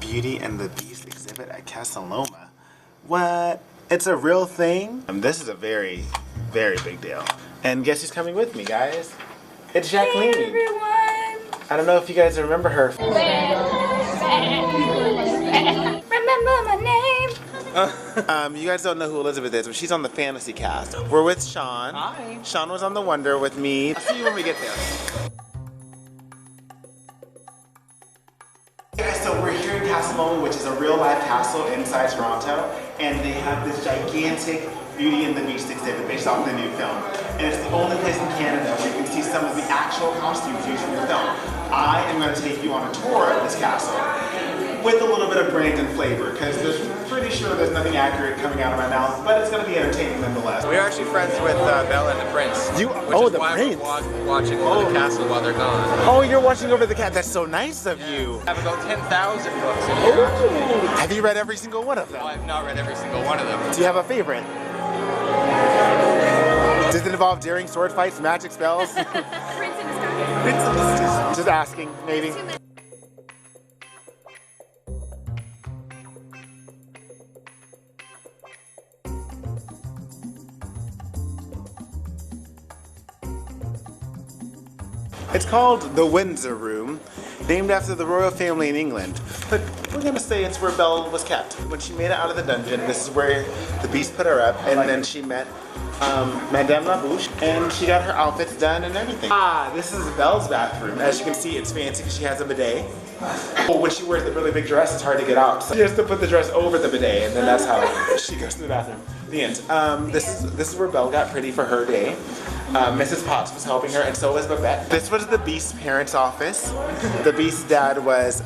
Beauty and the Beast exhibit at Casa Loma. What? It's a real thing? This is a very, very big deal. And guess who's coming with me, guys? It's Jacqueline. Hey, everyone. I don't know if you guys remember her. Remember my name. You guys don't know who Elizabeth is, but she's on the fantasy cast. We're with Sean. Hi. Sean was on the Wonder with me. I'll see you when we get there. Guys, so we're here in Casa Loma, which is a real life castle inside Toronto, and they have this gigantic Beauty and the Beast exhibit based off the new film. And it's the only place in Canada where you can see some of the actual costumes used from the film. I am going to take you on a tour of this castle with a little bit of brand and flavor, because there's pretty sure there's nothing accurate coming out of my mouth, but it's going to be entertaining nonetheless. We're actually friends with Bella and the Prince. You? Which Oh, is the why Prince. We're watching over the castle while they're gone. Oh, you're watching over the cat. That's so nice of you. I have about 10,000 books in here, actually. Have you read every single one of them? No, I've not read every single one of them. Do you have a favorite? Does it involve daring sword fights, magic spells? Prince in Disguise. Just asking, maybe. It's called the Windsor Room, named after the royal family in England. But we're gonna say it's where Belle was kept. When she made it out of the dungeon, this is where the Beast put her up, and then she met Madame Labouche, and she got her outfits done and everything. Ah, this is Belle's bathroom. As you can see, it's fancy because she has a bidet. Oh, when she wears the really big dress, it's hard to get out. So she has to put the dress over the bidet, and then that's how she goes to the bathroom. The end. This is where Belle got pretty for her day. Mrs. Potts was helping her, and so was Babette. This was the Beast's parents' office. The Beast's dad was,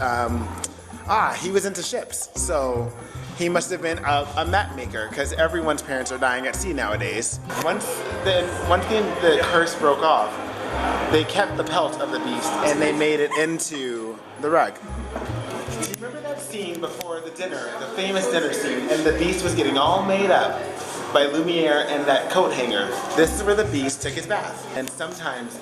he was into ships, so he must have been a map maker, because everyone's parents are dying at sea nowadays. Once the curse broke off, they kept the pelt of the Beast, and they made it into the rug. Do you remember that scene before the dinner, the famous dinner scene, and the Beast was getting all made up by Lumiere and that coat hanger? This is where the Beast took his bath. And sometimes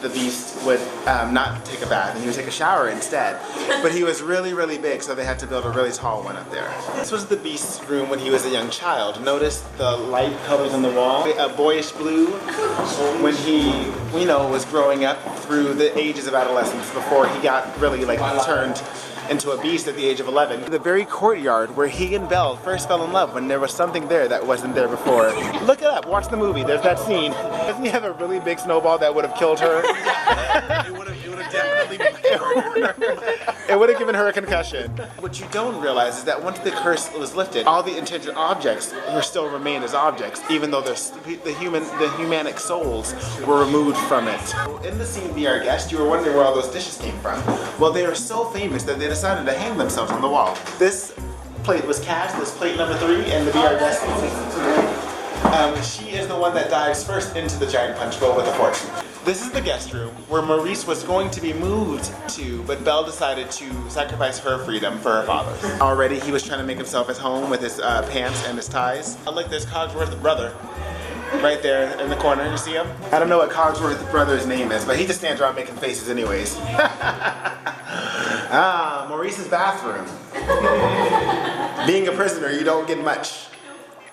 the Beast would not take a bath, and he would take a shower instead. But he was really, really big, so they had to build a really tall one up there. This was the Beast's room when he was a young child. Notice the light colors on the wall. A boyish blue when he, was growing up through the ages of adolescence before he got really turned into a beast at the age of 11. The very courtyard where he and Belle first fell in love, when there was something there that wasn't there before. Look it up, watch the movie, there's that scene. Doesn't he have a really big snowball that would have killed her? It would have definitely it would have given her a concussion. What you don't realize is that once the curse was lifted, all the intended objects still remained as objects, even though the humanic souls were removed from it. In the scene Be Our Guest, you were wondering where all those dishes came from. Well, they are so famous that they decided to hang themselves on the wall. This plate was cast, this plate number 3, and the Be Our Guest. She is the one that dives first into the giant punch bowl with a fork. This is the guest room where Maurice was going to be moved to, but Belle decided to sacrifice her freedom for her father's. Already he was trying to make himself at home with his pants and his ties. Look, there's Cogsworth's brother right there in the corner. You see him? I don't know what Cogsworth's brother's name is, but he just stands around making faces anyways. Maurice's bathroom. Being a prisoner, you don't get much.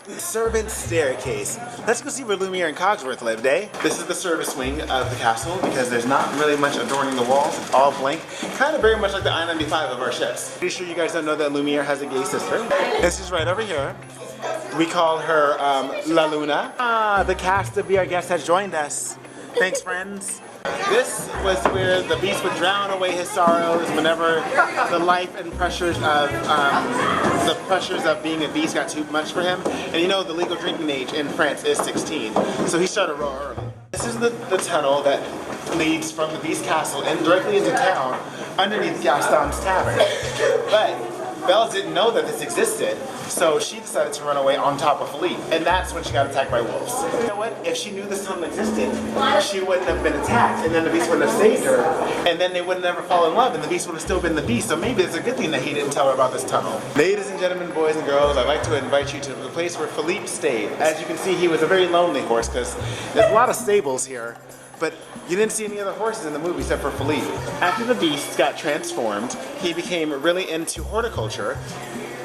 Servant's staircase. Let's go see where Lumiere and Cogsworth lived, eh? This is the service wing of the castle, because there's not really much adorning the walls. It's all blank. Kind of very much like the I-95 of our ships. Pretty sure you guys don't know that Lumiere has a gay sister. This is right over here. We call her La Luna. The cast of Be Our Guest has joined us. Thanks, friends. This was where the Beast would drown away his sorrows whenever the life and pressures of being a beast got too much for him. And the legal drinking age in France is 16, so he started real early. This is the tunnel that leads from the Beast Castle and directly into town underneath Gaston's Tavern. But Belle didn't know that this existed, so she decided to run away on top of Philippe, and that's when she got attacked by wolves. You know what? If she knew this tunnel existed, she wouldn't have been attacked, and then the Beast wouldn't have saved her, and then they would never fall in love, and the Beast would have still been the Beast, so maybe it's a good thing that he didn't tell her about this tunnel. Ladies and gentlemen, boys and girls, I'd like to invite you to the place where Philippe stayed. As you can see, he was a very lonely horse, because there's a lot of stables here, but you didn't see any other horses in the movie except for Philippe. After the Beast got transformed, he became really into horticulture,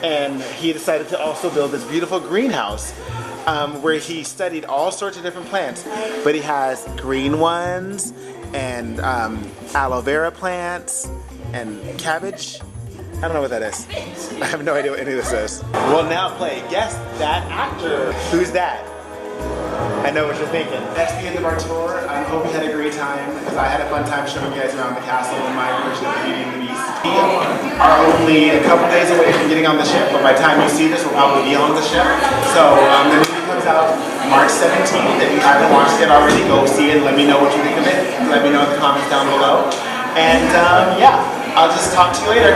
and he decided to also build this beautiful greenhouse where he studied all sorts of different plants. But he has green ones and aloe vera plants and cabbage. I don't know what that is. I have no idea what any of this is. We'll now play Guess That Actor. Who's that? I know what you're thinking. That's the end of our tour. I hope you had a great time, because I had a fun time showing you guys around the castle and my version of Beauty and the Beast. We are only a couple days away from getting on the ship, but by the time you see this, we'll probably be on the ship. So the movie comes out March 17th. If you haven't watched it already, go see it and let me know what you think of it. Let me know in the comments down below. And yeah, I'll just talk to you later.